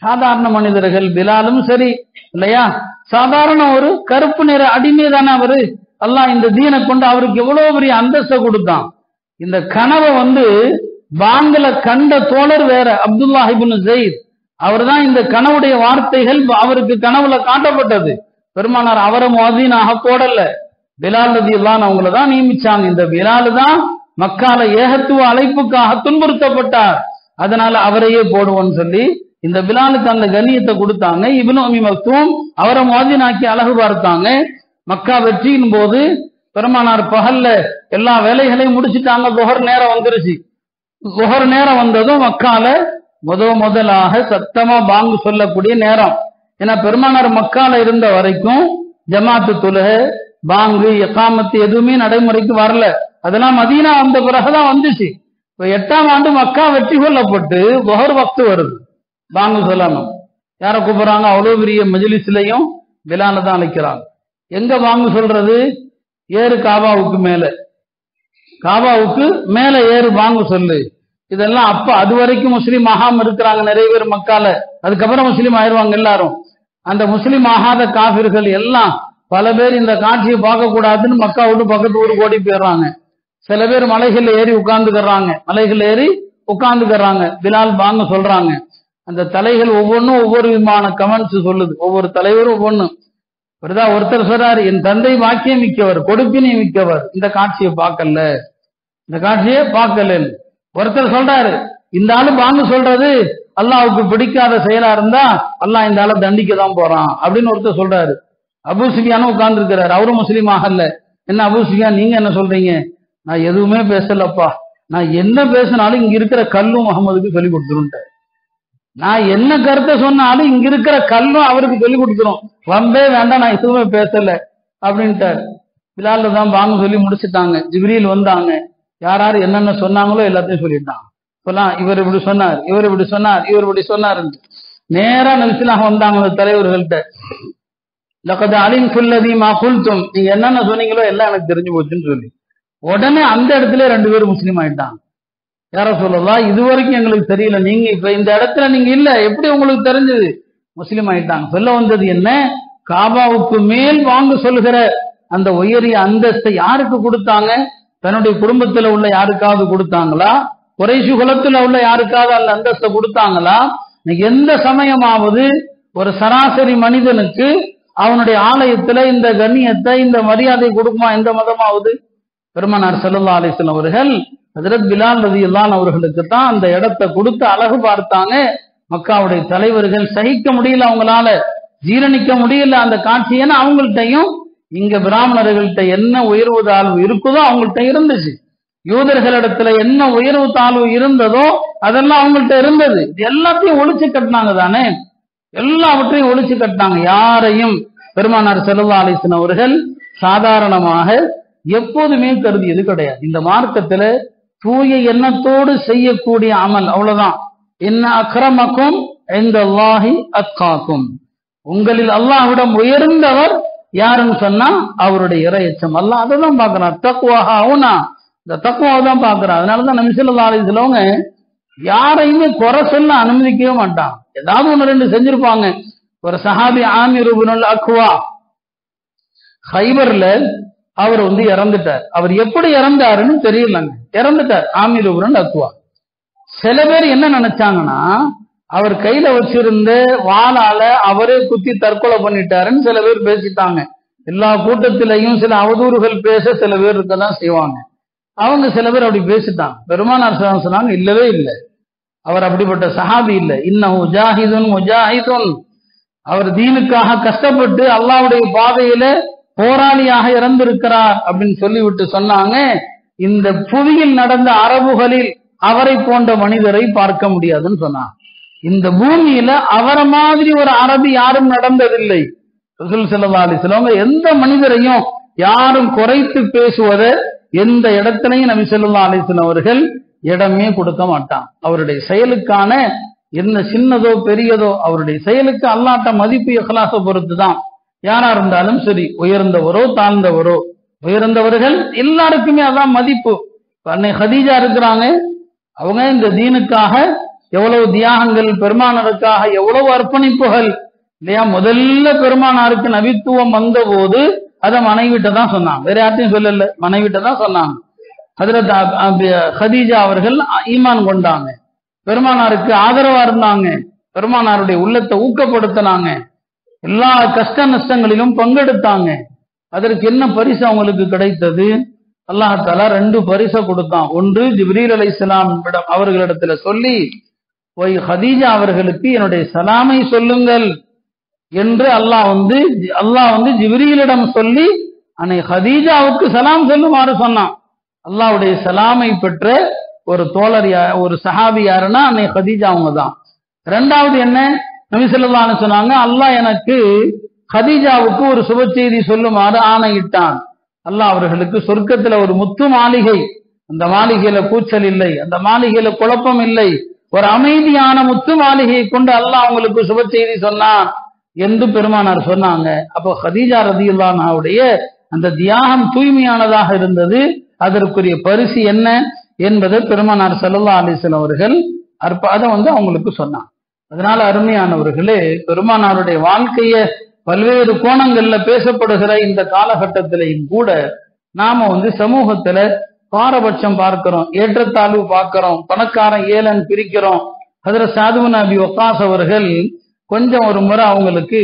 சாதாரண மனிதர்கள். பிலாலும் சரி இல்லையா, சாதாரண ஒரு கருப்பு நிற அடிமை தானே அவரு. அல்லாஹ் இந்த தீனை கொண்டு அவருக்கு எவ்வளவு பெரிய அந்தஸ்தை கொடுத்தான். இந்த கனவை பாங்கல கண்ட தோழர் வேற, அப்துல்லாஹ் இப்னு ஸைத். அவர் தான் இந்த கனவுடைய வார்த்தைகள் அவருக்கு கனவுல காட்டப்பட்டது. பெருமானார் அவரை முஅzzீனாக போடல, பிலால் ரலியல்லாஹு அவங்கள தான் நியமிச்சாங்க. இந்த பிலால் தான் மக்கால ஏகத்துவ அழைப்புக்காக துன்புறுத்தப்பட்டார், அதனால அவரையே போடுவோன்னு சொல்லி இந்த பிலாலுக்கு அந்த கண்ணியத்தை கொடுத்தாங்க. இப்னு உம்மி மக்தூம் அவரை முஅzzீனாக்கி அழகு பார்த்தாங்க. மக்கா வெற்றியின் போது பெருமானார் பகல்ல எல்லா வேலைகளையும் முடிச்சுட்டாங்க. ظهர் நேரம் வந்துருச்சு. ظهர் நேரம் வந்ததும் மக்கால முதலாக சத்தமா பாங்கு சொல்லக்கூடிய நேரம். ஏன்னா பெருமானார் மக்கால இருந்த வரைக்கும் ஜமாத்து தொழுகை, பாங்கு, இகாமத்து எதுவுமே நடைமுறைக்கு வரல. அதெல்லாம் மதீனா வந்த பிறகுதான் வந்துச்சு. இப்ப 8ஆம் ஆண்டு மக்கா வெற்றி கொள்ளப்பட்டு ظهர் வக்து வருது, பாங்கு சொல்லணும். யார கூப்பிடுறாங்க? அவ்வளவு பெரிய மஜ்லிஸ்லயும் பிலால தான் அழைக்கிறாங்க. எங்க பாங்கு சொல்றது? ஏறு காபாவுக்கு மேல, காபாவுக்கு மேல ஏறு பாங்கு சொல்லு. இதெல்லாம் அப்ப அது வரைக்கும் முஸ்லீம் ஆகாம இருக்கிறாங்க நிறைய பேர் மக்கால. அதுக்கப்புறம் முஸ்லீம் ஆயிடுவாங்க எல்லாரும். அந்த முஸ்லீம் ஆகாத காபிர்கள் எல்லாம் பல பேர் இந்த காட்சியை பார்க்க கூடாதுன்னு மக்கா விட்டு பக்கத்து ஊருக்கு ஓடி போயிடுறாங்க. சில பேர் மலைகள்ல ஏறி உட்கார்ந்துக்கிறாங்க. பிலால் பாங்க சொல்றாங்க. அந்த தலைகள் ஒவ்வொன்றும் ஒவ்வொரு விதமான கமெண்ட்ஸ் சொல்லுது, ஒவ்வொரு தலைவரும் ஒவ்வொன்றும். ஒருத்தர் சொல்றாரு, என் தந்தை வாக்கியம் மிக்கவர், கொடுப்பினை மிக்கவர், இந்த காட்சியை பார்க்கல. ஒருத்தர் சொல்றாரு, இந்த ஆளு பாங்கு சொல்றது அல்லாஹ்வுக்கு பிடிக்காத செயலா இருந்தா அல்லாஹ் இந்த ஆளை தண்டிக்க தான் போறான் அப்படின்னு ஒருத்தர் சொல்றாரு. அபூ சுஃபியானும் உட்கார்ந்து இருக்கிறாரு, அவரும் முஸ்லீம் ஆகல. என்ன அபூ சுஃபியான், நீங்க என்ன சொல்றீங்க? நான் எதுவுமே பேசலப்பா, நான் என்ன பேசினாலும் இங்க இருக்கிற கல்லும் முகமதுக்கு சொல்லி கொடுத்துருன்ட்டார். நான் என்ன கருத்தை சொன்னாலும் இங்க இருக்கிற கல்லும் அவருக்கு சொல்லி கொடுத்துரும், வம்பே வேண்டாம், நான் எதுவுமே பேசல அப்படின்ட்டார். பிலால் தான் பாங்கு சொல்லி முடிச்சுட்டாங்க. ஜிப்ரீல் வந்தாங்க, யார் என்னென்ன சொன்னாங்களோ எல்லாத்தையும் சொல்லிட்டாங்க. இவர் இப்படி சொன்னார், இவர் இப்படி சொன்னார். நேரா நபிஸல்லாஹு வந்தாங்க அந்த தலைவர்கள்ட்ட. லகத் அலிம்துல்லதீ மா குல்தும், நீங்க என்னென்ன சொன்னீங்களோ எல்லாம் எனக்கு தெரிஞ்சு போச்சுன்னு சொல்லி உடனே அந்த இடத்துல 2 பேரும் முஸ்லீம் ஆயிட்டாங்க. யார சொல்லலாம், இதுவரைக்கும் எங்களுக்கு தெரியல, நீங்க இப்ப இந்த இடத்துல நீங்க இல்ல, எப்படி உங்களுக்கு தெரிஞ்சது? முஸ்லீம் ஆயிட்டாங்க. சொல்ல வந்தது என்ன? காபாவுக்கு மேல் வாங்க சொல்லுகிற அந்த உயரிய அந்தஸ்தை யாருக்கு கொடுத்தாங்க? தன்னுடைய குடும்பத்துல உள்ள யாருக்காவது கொடுத்தாங்களா? குறைஷி குலத்துல உள்ள யாருக்காவது அந்த அந்தஸ்தை கொடுத்தாங்களா? எந்த சமயமாவது ஒரு சராசரி மனிதனுக்கு அவனுடைய ஆலயத்துல இந்த கண்ணியத்தை, இந்த மரியாதை கொடுக்குமா எந்த மதமாவது? பெருமானார் ஸல்லல்லாஹு அலைஹி வஸல்லம் அவர்கள் ஹஜ்ரத் பிலால் ரலியல்லாஹு அவர்களுக்கு தான் அந்த இடத்தை கொடுத்து அழகு பார்த்தாங்க. மக்காவுடைய தலைவர்கள் சகிக்க முடியல, அவங்களால ஜீரணிக்க முடியல அந்த காட்சி. ஏன்னா அவங்கள்ட்டையும் இங்க பிராமணர்கள்ட்ட என்ன உயர்வு தாழ்வு இருக்குதோ அவங்கள்ட்ட இருந்துச்சு. யூதர்களிடத்துல என்ன உயர்வு தாழ்வு இருந்ததோ அதெல்லாம் அவங்கள்ட்ட இருந்தது. எல்லாத்தையும் ஒழிச்சு கட்டினாங்க தானே, எல்லாவற்றையும் ஒழிச்சு கட்டினாங்க. யாரையும் பெருமானார் ஸல்லல்லாஹு அலைஹி வஸல்லம் அவர்கள் சாதாரணமாக எப்போதுமே கருதியது கிடையாது. இந்த மார்க்கத்துல தூய எண்ணத்தோடு செய்யக்கூடிய அமல், அவ்வளவுதான். இன்ன அக்ரமக்கும் இன்தல்லாஹி அத்காக்கும், உங்களில் அல்லாஹ்விடம் உயர்ந்தவர் யாருன்னு சொன்னா அவருடைய இறையச்சம். அல்லாஹ் அதை தான் பாக்குறான். தக்வாஹா ஹுனா, இந்த தக்வாவை தான் பாக்குறான். அதனாலதான் நபி ஸல்லல்லாஹு அலைஹி வஸல்லம் யாரையுமே குறை சொல்ல அனுமதிக்கவே மாட்டான். ஏதாவது 1-2 செஞ்சிருப்பாங்க. ஒரு சஹாபி ஆமிர் இப்னுல் அக்வா, ஹைபர்ல அவர் இறந்துட்டார். அவர் எப்படி இறந்தாருன்னு தெரியலங்க, இறந்துட்டார் ஆமிர் இப்னுல் அக்வா. சில பேர் என்ன நினைச்சாங்கன்னா அவர் கையில வச்சிருந்த வாளால அவரே குத்தி தற்கொலை பண்ணிட்டாருன்னு சில பேர் பேசிட்டாங்க. எல்லா கூட்டத்திலையும் சில அவதூறுகள் பேச சில பேர் இருக்கதான் செய்வாங்க. அவங்க சில பேர் அப்படி பேசிட்டாங்க. பெருமானார் ஸல்லல்லாஹு அலைஹி வஸல்லம் சொன்னாங்க, இல்லவே இல்லை, அவர் அப்படிப்பட்ட சஹாபி இல்லை. இன்னஹு ஜாஹிதுன் முஜாஹிதுன், அவர் தீனுக்காக கஷ்டப்பட்டு அல்லாஹ்வுடைய பாதையில போராளியாக இறந்திருக்கிறார் அப்படின்னு சொல்லிவிட்டு சொன்னாங்க, இந்த புவியில் நடந்த அரபுகளில் அவரை போன்ற மனிதரை பார்க்க முடியாதுன்னு சொன்னாங்க. இந்த பூமியில அவரை மாதிரி ஒரு அரபி யாரும் நடந்ததில்லை. ரசூல் ஸல்லல்லாஹு அலைஹி வஸல்லம் எந்த மனிதரையும் யாரும் குறைத்து பேசுவத எந்த இடத்திலையும் நபி ஸல்லல்லாஹு அலைஹி வஸல்லம் அவர்கள் இடமே கொடுக்க மாட்டான். அவருடைய செயலுக்கான என்ன சின்னதோ பெரியதோ அவருடைய செயலுக்கு அல்லாஹ்ட்ட மதிப்பு இஹ்லாஸை பொறுத்து தான். யாரா இருந்தாலும் சரி, உயர்ந்தவரோ தாழ்ந்தவரோ, உயர்ந்தவர்கள் எல்லாருக்குமே அதான் மதிப்பு. அன்னை ஹதீஜா இருக்கிறாங்க, அவங்க இந்த தீனுக்காக எவ்வளவு தியாகங்கள், பெருமானாருக்காக எவ்வளவு அர்ப்பணிப்புகள் இல்லையா. முதல்ல பெருமானாருக்கு நபித்துவம் வந்த போது அதை மனைவிட்ட தான் சொன்னாங்க, வேற யார்ட்டையும் சொல்லல, மனைவிட்ட தான் சொன்னாங்க. ஹஜ்ரத் ஹதீஜா அவர்கள் ஈமான் கொண்டாங்க, பெருமானாருக்கு ஆதரவா இருந்தாங்க, பெருமானாருடைய உள்ளத்தை ஊக்கப்படுத்தினாங்க, எல்லா கஷ்ட நஷ்டங்களிலும் பங்கெடுத்தாங்க. அதற்கு என்ன பரிசு அவங்களுக்கு கிடைத்தது? அல்லாஹ் தஆலா 2 பரிசை கொடுத்தான். ஒன்று ஜிப்ரீல் அலைஹிஸ்ஸலாம் அவர்களிடத்துல சொல்லி, போய் ஹதீஜா அவர்களுக்கு என்னுடைய சலாமை சொல்லுங்கள் என்று அல்லாஹ் வந்து ஜிப்ரீலிடம் சொல்லி அன்னை ஹதீஜாவுக்கு சலாம் சொல்லுமாறு சொன்னான். அல்லாஹ்வுடைய சலாமை பெற்ற ஒரு தோழர், ஒரு சஹாபி யாருன்னா அன்னை ஹதீஜா அவங்க தான். இரண்டாவது என்ன, நபி ஸல்லல்லாஹு அலைஹி சொன்னாங்க, அல்லாஹ் எனக்கு ஹதீஜாவுக்கு ஒரு சுப செய்தி சொல்லுமாறு ஆணையிட்டான். அல்லாஹ் அவர்களுக்கு சொர்க்கத்துல ஒரு முத்து மாளிகை, அந்த மாளிகையில கூச்சல் இல்லை, அந்த மாளிகையில குழப்பம் இல்லை, ஒரு அமைதியான முத்து மாளிகையை கொண்டு அல்லாஹ் அவங்களுக்கு சுப செய்தி சொன்னான் என்று பெருமானார் சொன்னாங்க. அப்போ ஹதீஜா ரலியல்லாஹு அன்ஹாவுடைய அந்த தியாகம் தூய்மையானதாக இருந்தது. அதற்குரிய பரிசு என்ன என்பதை பெருமானார் ஸல்லல்லாஹு அலைஹி வஸல்லம் அவர்கள் அதை அவங்களுக்கு சொன்னாங்க. அதனால அருமையானவர்களே, பெருமானாருடைய வாழ்க்கைய பல்வேறு கோணங்கள்ல பேசப்படுகிற இந்த காலகட்டத்திலையும் கூட நாம சமூகத்துல பாரபட்சம் பார்க்கிறோம், ஏற்றத்தாழ்வு பார்க்கிறோம், பணக்காரன் ஏழன் பிரிக்கிறோம். ஹஜ்ரத் சஅத் பின் அபி வக்காஸ் அவர்கள் கொஞ்சம் ஒரு முறை அவங்களுக்கு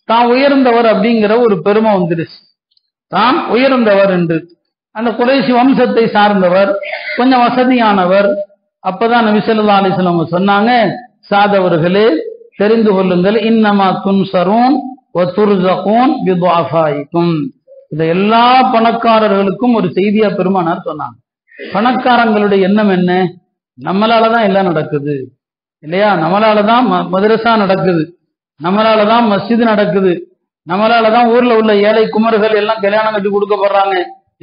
தான் உயர்ந்தவர் அப்படிங்கிற ஒரு பெருமை வந்துருச்சு. தான் உயர்ந்தவர் என்று, அந்த குறைஷி வம்சத்தை சார்ந்தவர், கொஞ்சம் வசதியானவர். அப்பதான் நபி ஸல்லல்லாஹு அலைஹி வஸல்லம் சொன்னாங்க, சாத் அவர்களே தெரிந்து கொள்ளுங்கள், இன்னமா துன்சரூன் வ துர்ஸகூன் பிதுஆஃபாயிக்கும். இத எல்லா பணக்காரர்களுக்கும் ஒரு செய்தியா பெருமானார் சொன்னாங்க. பணக்காரங்களுடைய எண்ணம் என்ன? நம்மளாலதான் எல்லாம் நடக்குது இல்லையா, நம்மளாலதான் மதரசா நடக்குது, நம்மளாலதான் மஸ்ஜித் நடக்குது, நம்மளாலதான் ஊர்ல உள்ள ஏழை குமர்கள் எல்லாம் கல்யாணம் கட்டி கொடுக்கப்படுறாங்க,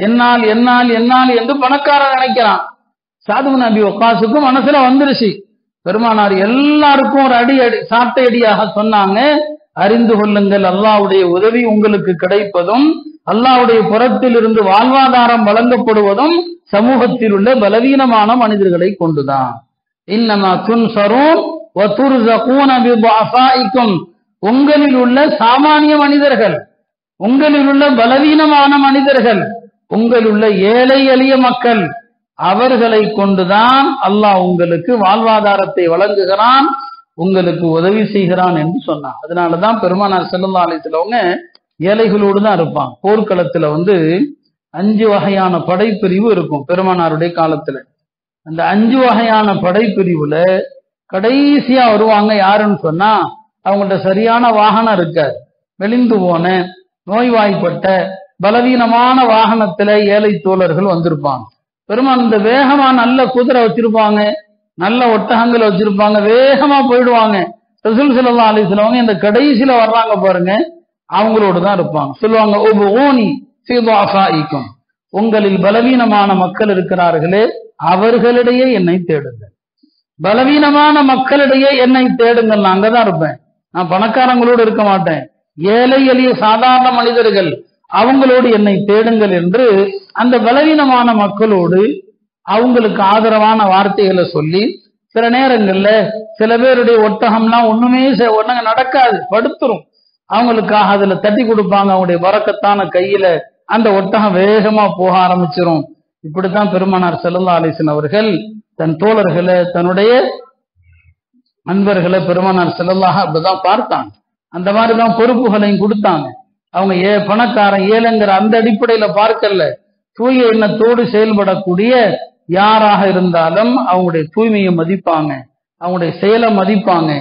என்னால் என்னால் என்னால் என்று பணக்காரன் நினைக்கிறான். சஅத் பின் அபி வக்காஸுக்கும் மனசுல வந்துருச்சு. பெருமானார் எல்லாருக்கும் ஒரு சாட்டை அடியாக சொன்னாங்க, அறிந்து கொள்ளுங்கள், அல்லாஹ்வுடைய உதவி உங்களுக்கு கிடைப்பதும் அல்லாஹ்வுடைய புறத்தில் இருந்து வாழ்வாதாரம் வழங்கப்படுவதும் சமூகத்தில் உள்ள பலவீனமான மனிதர்களை கொண்டுதான். இன்னமா துன்சரூன் வ துர்ஸகூன பிதுஆஃபாயிக்கும். உங்களில் உள்ள சாமானிய மனிதர்கள், உங்களில் உள்ள பலவீனமான மனிதர்கள், உங்களில் உள்ள ஏழை எளிய மக்கள், அவர்களை கொண்டுதான் அல்லாஹ் உங்களுக்கு வாழ்வாதாரத்தை வழங்குகிறான், உங்களுக்கு உதவி செய்கிறான் என்று சொன்னான். அதனாலதான் பெருமானார் ஸல்லல்லாஹு அலைஹி வஸல்லம் ஏழைகளோடு தான் இருப்பாங்க. போர்க்களத்துல 5 வகையான படைப்பிரிவு இருக்கும் பெருமானாருடைய காலத்துல. அந்த 5 வகையான படைப்பிரிவுல கடைசியா வருவாங்க யாருன்னு சொன்னா, அவங்கள்ட்ட சரியான வாகனம் இருக்காது, மெலிந்து போன நோய்வாய்ப்பட்ட பலவீனமான வாகனத்துல ஏழை தோழர்கள் வந்திருப்பாங்க. பெருமான் இந்த வேகமா நல்ல குதிரை வச்சிருப்பாங்க, நல்ல ஒட்டகங்கள் வச்சிருப்பாங்க, வேகமா போயிடுவாங்க. ரசூல் ஸல்லல்லாஹு அலைஹி வஸல்லம் இந்த கடைசியில வர்றாங்க பாருங்க, அவங்களோடு தான் இருப்பாங்க. சொல்லுவாங்க, உபூனி ஃபீ துஆஃபாயிக்கும். உங்களில் பலவீனமான மக்கள் இருக்கிறார்களே, அவர்களிடையே என்னை தேடுங்கள். பலவீனமான மக்களிடையே என்னை தேடுங்கள், நான் அங்கதான் இருப்பேன், நான் பணக்காரங்களோடு இருக்க மாட்டேன். ஏழை எளிய சாதாரண மனிதர்கள், அவங்களோடு என்னை தேடுங்கள் என்று அந்த பலவீனமான மக்களோடு அவங்களுக்கு ஆதரவான வார்த்தைகளை சொல்லி, சில நேரங்கள்ல சில பேருடைய ஒட்டகம்லாம் ஒண்ணுமே நடக்காது, படுத்துரும், அவங்களுக்காக அதுல தட்டி கொடுப்பாங்க, அவங்களுடைய பரக்கத்தான கையில அந்த ஒட்டகம் வேகமா போக ஆரம்பிச்சிரும். இப்படித்தான் பெருமானார் ஸல்லல்லாஹு அலைஹி வஸல்லம் அவர்கள் தன் தோழர்களை, தன்னுடைய நண்பர்களை பெருமானார் ஸல்லல்லாஹு அப்படிதான் பார்த்தாங்க. அந்த மாதிரிதான் பொறுப்புகளையும் கொடுத்தாங்க. அவங்க பணக்காரன் ஏழைங்கிற அந்த அடிப்படையில பார்க்கல, தூய எண்ணத்தோடு செயல்படக்கூடிய யாராக இருந்தாலும் அவங்களுடைய தூய்மையை மதிப்பாங்க, அவங்களுடைய செயலை மதிப்பாங்க.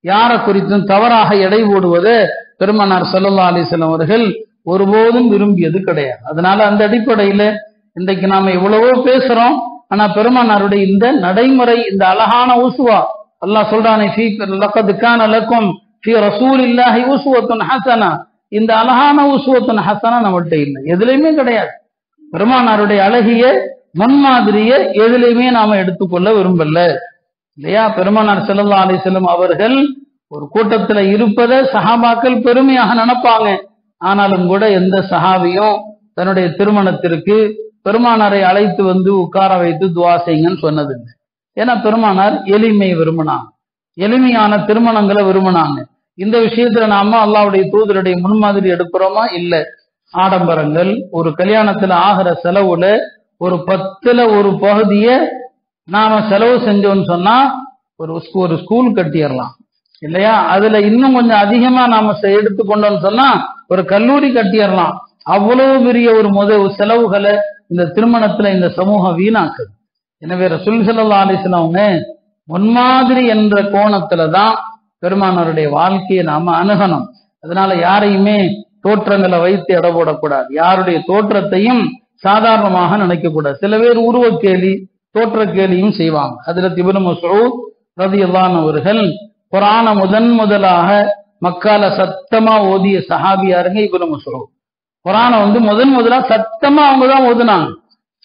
யாரை குறித்தும் தவறாக எடை போடுவதை பெருமானார் ஸல்லல்லாஹு அலைஹி வஸல்லம் அவர்கள் ஒருபோதும் விரும்பியது கிடையாது. அதனால அந்த அடிப்படையில இன்றைக்கு நாம எவ்வளவோ பேசுறோம், ஆனா பெருமானாருடைய இந்த நடைமுறை, இந்த அழகான உஸ்வா, அல்லாஹ் சொல்றானே லக்கத் கான லக்கும் ஃபீ ரசூலில்லாஹி உஸ்வத்துன் ஹஸனா, இந்த அழகான உஸ்வத்துன் ஹஸனா நம்மள்ட்ட இல்லை, எதுலையுமே கிடையாது. பெருமானாருடைய அழகிய முன்மாதிரியை எதுலையுமே நாம எடுத்துக்கொள்ள விரும்பல இல்லையா? பெருமானார் ஸல்லல்லாஹு அலைஹி வஸல்லம் அவர்கள் ஒரு கூட்டத்துல இருப்பதை சஹாபாக்கள் பெருமையாக நினைப்பாங்க. ஆனாலும் கூட எந்த சஹாபியும் தன்னுடைய திருமணத்திற்கு பெருமானாரை அழைத்து வந்து உட்கார வைத்து துவா செய்யுங்கன்னு சொன்னதில்லை. ஏன்னா பெருமானார் எளிமை விரும்பினாங்க, எளிமையான திருமணங்களை விரும்பினாங்க. இந்த விஷயத்துல நாம அல்லாஹ்வுடைய தூதருடைய முன்மாதிரி எடுக்கிறோமா? இல்லை. ஆடம்பரங்கள், ஒரு கல்யாணத்துல ஆகிற செலவுல ஒரு 10ல் ஒரு பகுதியை நாம செலவு செஞ்சோம்னு சொன்னா ஒரு ஸ்கூல் கட்டிடலாம் இல்லையா? அதுல இன்னும் கொஞ்சம் அதிகமா நாம எடுத்துக்கொண்டோம்னு சொன்னா ஒரு கல்லூரி கட்டிடலாம். அவ்வளவு பெரிய ஒரு செலவுகளை இந்த திருமணத்துல இந்த சமூகம் வீணாக்குது. எனவே ரசூல் ஸல்லல்லாஹு அலைஹி வஸல்லம் அவங்க முன்மாதிரி என்ற கோணத்துலதான் பெருமானாருடைய வாழ்க்கையை நாம அணுகணும். அதனால யாரையுமே தோற்றங்களை வைத்து எடை போடக்கூடாது, யாருடைய தோற்றத்தையும் சாதாரணமாக நினைக்க கூடாது. சில பேர் உருவ கேலி, தோற்ற கேலியும் செய்வாங்க. ஹஜ்ரத் இப்னு மஸ்ஊத் ரலியல்லாஹு அன்ஹு அவர்கள் குர்ஆனை முதலாக மக்கால சத்தமா ஓதிய சஹாபியாருங்க இப்னு மஸ்ஊத். குர்ஆனை முதலா சத்தமா அவங்க தான் ஓதுனாங்க.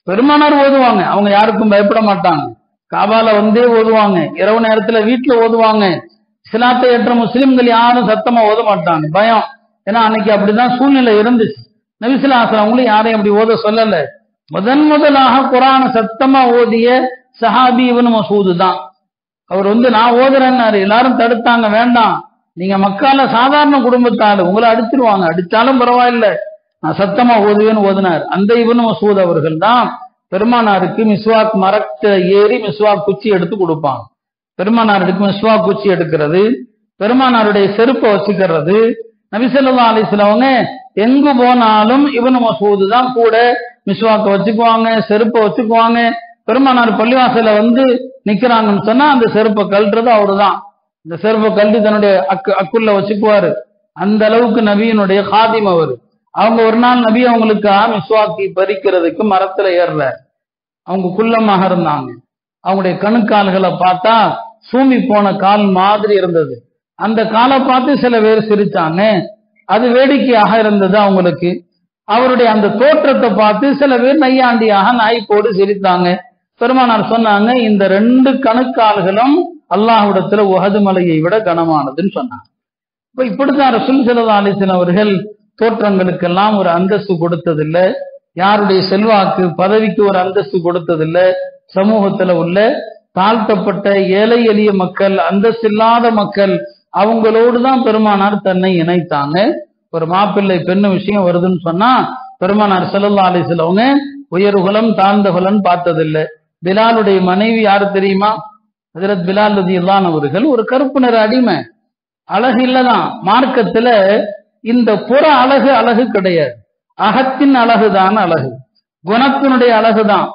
பெருமானார் ஓதுவாங்க, அவங்க யாருக்கும் பயப்பட மாட்டாங்க. காபால ஓதுவாங்க, இரவு நேரத்துல வீட்டுல ஓதுவாங்க. இஸ்லாத்தை ஏற்ற முஸ்லிம்கள் யாரும் சத்தமா ஓத மாட்டாங்க, பயம். ஏன்னா அன்னைக்கு அப்படிதான் சூழ்நிலை இருந்துச்சு. நபி ஸல்லல்லாஹு அலைஹி வஸல்லம் அவங்களும் யாரையும் அப்படி ஓத சொல்லல. முதலாக குர்ஆனை சத்தமா ஓதிய சஹாபி இப்னு மஸ்ஊத் தான். அவர் நான் ஓதுறேன்னாரு, எல்லாரும் தடுத்தாங்க, வேண்டாம், நீங்க மக்கால சாதாரண குடும்பத்தால், உங்களை அடிச்சிருவாங்க, அடிச்சாலும் பரவாயில்ல, நான் சத்தமா ஓதுவேன்னு ஓதுனார். அந்த இப்னு மஸ்ஊத் அவர்கள் தான் பெருமானாருக்கு மிஸ்வாக் மரத்தை ஏறி மிஸ்வாக் குச்சி எடுத்து கொடுப்பாங்க. பெருமானாருக்கு மிஸ்வாக் குச்சி எடுக்கிறது, பெருமானாருடைய செருப்பை வச்சுக்கிறது. நபி ஸல்லல்லாஹு அலைஹி வஸல்லம் அவங்க எங்கு போனாலும் இப்னு மஸ்ஊத் தான் கூட மிஸ்வாக்கை வச்சுக்குவாங்க, செருப்பை வச்சுக்குவாங்க. பெருமானார் பள்ளிவாசல நிக்கிறாங்கன்னு சொன்னா அந்த செருப்பை கழட்டுறது அவரு தான். இந்த செருப்பை கழட்டி தன்னுடைய அக்குள்ள வச்சுக்குவாரு. அந்த அளவுக்கு நபியினுடைய காதிம் அவரு. அவங்க ஒரு நாள் நபி அவங்களுக்கு மிஸ்வாக்கி பறிக்கிறதுக்கு மரத்துல ஏறுறாரு. அவங்க குள்ளமாக இருந்தாங்க. அவங்களுடைய கணுக்கால்களை பார்த்தா சூம்பி போன கால் மாதிரி இருந்தது. அந்த காலை பார்த்து சில பேர் சிரிச்சாங்க, அது வேடிக்கையாக இருந்தது அவங்களுக்கு. அவருடைய அந்த தோற்றத்தை பார்த்து சில பேர் நையாண்டியாக நாய்ப்போடு சிரித்தாங்க. பெருமானார் சொன்னாங்க, இந்த 2 கணுக்கால்களும் அல்லாஹ்விடத்துல உஹது மலையை விட கனமானதுன்னு சொன்னாங்க. இப்ப இப்படித்தான் ரசூல் ஸல்லல்லாஹு அலைஹி வஸல்லம் அவர்கள் தோற்றங்களுக்கெல்லாம் ஒரு அந்தஸ்து கொடுத்ததில்லை, யாருடைய செல்வாக்கு பதவிக்கு ஒரு அந்தஸ்து கொடுத்ததில்லை. சமூகத்துல உள்ள தாழ்த்தப்பட்ட ஏழை எளிய மக்கள், அந்தஸ்தில்லாத மக்கள், அவங்களோடு தான் பெருமானார் தன்னை இணைத்தாங்க. ஒரு மாப்பிள்ளை பெண்ணு விஷயம் வருதுன்னு சொன்னா பெருமானார் ஸல்லல்லாஹு அலைஹி வஸல்லம் அவங்க உயர் குலம் தாழ்ந்த குலம் பார்த்ததில்லை. பிலாலுடைய மனைவி யாரு தெரியுமா? ஹஜ்ரத் பிலால் ரலியல்லாஹு அன்ஹு அவர்கள் ஒரு கருப்பு நிற அடிமை. அழகு இல்லதான், மார்க்கத்துல இந்த புற அழகு கிடையாது, அகத்தின் அழகுதான் அழகு, குணத்தினுடைய அழகுதான்,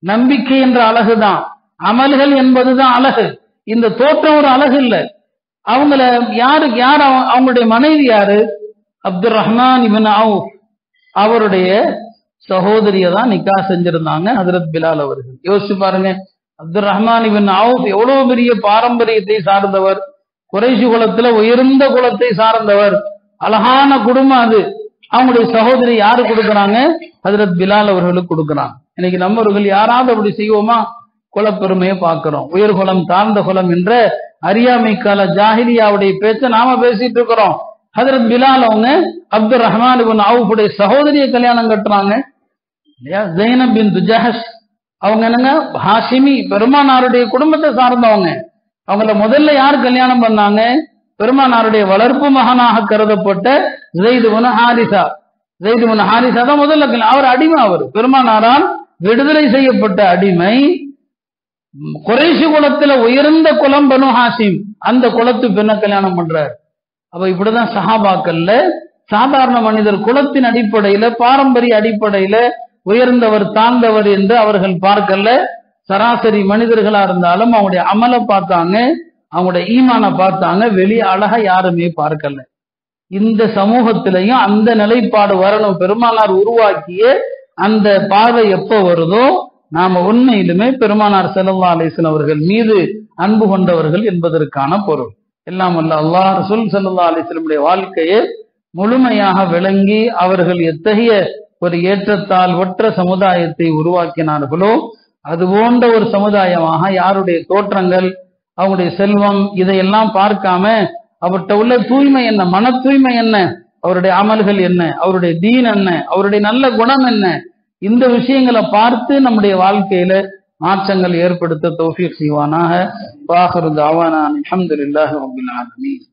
நம்பிக்கை என்ற அழகுதான், அமல்கள் என்பதுதான் அழகு. இந்த தோற்றம் ஒரு அழகு இல்லை. அவங்கள யார் அவங்களுடைய மனைவி யாரு? அப்துர் ரஹ்மான் இப்னு அவுஃப் அவருடைய சகோதரிய தான் நிக்கா செஞ்சிருந்தாங்க ஹஜ்ரத் பிலால் அவர்கள். யோசிச்சு பாருங்க, அப்துர் ரஹ்மான் இப்னு அவுஃப் எவ்வளவு பெரிய பாரம்பரியத்தை சார்ந்தவர், குறைஷி குலத்துல உயர்ந்த குலத்தை சார்ந்தவர், அழகான குடும்பம் அது. அவங்களுடைய சகோதரி யாரு கொடுக்குறாங்க? ஹஜ்ரத் பிலால் அவர்களுக்கு கொடுக்குறாங்க. இன்னைக்கு நம்மவர்கள் யாராவது அப்படி செய்வோமா? குலப்பெருமையை பார்க்கிறோம், உயர்குலம் தாழ்ந்த குலம் என்ற அறியாமை கால ஜாஹிலியாவுடைய பேச்சை நாம பேசிட்டு இருக்கிறோம். ஹஜ்ரத் பிலால் அவங்க அப்துர் ரஹ்மான் இப்னு அவுஃபுடைய சகோதரியை கல்யாணம் கட்டுறாங்க. ஸைனப் பின்த் ஜஹஷ் அவங்க என்னங்க ஹாஷிமி, பெருமானாருடைய குடும்பத்தை சார்ந்தவங்க. அவங்கள முதல்ல யார் கல்யாணம் பண்ணாங்க? பெருமானாருடைய வளர்ப்பு மகனாக கருதப்பட்ட ஸைத் இப்னு ஹாரிஸா. ஸைத் இப்னு ஹாரிஸா தான் முதல்ல அவர் அடிமை. அவர் பெருமானாரால் விடுதலை செய்யப்பட்ட அடிமை. குறைஷி குலத்துல உயர்ந்த குலம் பனு ஹாஷிம், அந்த குலத்து பெண்ணை கல்யாணம் பண்றார். அப்ப இப்படிதான் சஹாபாக்கள்ல சாதாரண மனிதர் குலத்தின் அடிப்படையில பாரம்பரிய அடிப்படையில உயர்ந்தவர் தாழ்ந்தவர் என்று அவர்கள் பார்க்கல. சராசரி மனிதர்களா இருந்தாலும் அவங்களுடைய அமலை பார்த்தாங்க, அவங்களுடைய ஈமானை பார்த்தாங்க, வெளி அழகா யாருமே பார்க்கல. இந்த சமூகத்திலையும் அந்த நிலைப்பாடு வரணும். பெருமானார் உருவாக்கிய அந்த பார்வை எப்ப வருதோ நாம உண்மையிலுமே பெருமானார் ஸல்லல்லாஹு அலைஹி வஸல்லம் அவர்கள் மீது அன்பு கொண்டவர்கள் என்பதற்கான பொருள். எல்லாம் வல்ல அல்லாஹ் ரசூல் ஸல்லல்லாஹு அலைஹி வஸல்லம் வாழ்க்கையை முழுமையாக விளங்கி அவர்கள் எத்தகைய ஒரு ஏற்றத்தாழ்வற்ற சமுதாயத்தை உருவாக்கினார்களோ அது போன்ற ஒரு சமுதாயமாக யாருடைய தோற்றங்கள், அவங்களுடைய செல்வம் இதையெல்லாம் பார்க்காம அவர்கிட்ட உள்ள தூய்மை என்ன, மன தூய்மை என்ன, அவருடைய அமல்கள் என்ன, அவருடைய தீன் என்ன, அவருடைய நல்ல குணம் என்ன, இந்த விஷயங்களை பார்த்து நம்முடைய வாழ்க்கையில மாற்றங்கள் ஏற்படுத்த தௌஃபீக் செய்வானாக. வாஹிரு தஅவானா அல்ஹம்துலில்லாஹி ரப்பில் ஆலமீன்.